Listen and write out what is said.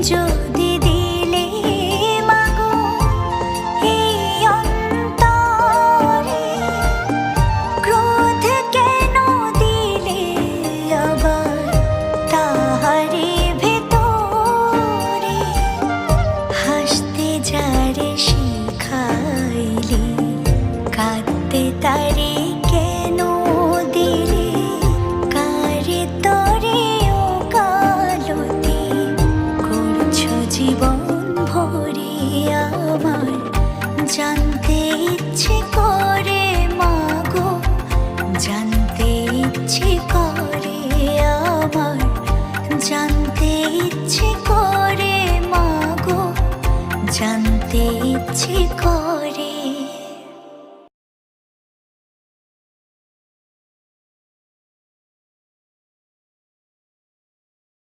যদি দিলে মাগো এই অন্তরে, ক্রোধ কেন দিলে আবার তাহারি ভেতরে, হাসতে যারে শিখাইলে কাঁদতে তারে কেন দিলে, কারে তরে ও কালতি করছো জীবন ভরে আমার, জানতে ইচ্ছে করে মাগো, জানতে ইচ্ছে করে আমার, জানতে ইচ্ছে করে মাগো, জানতে ইচ্ছে করে।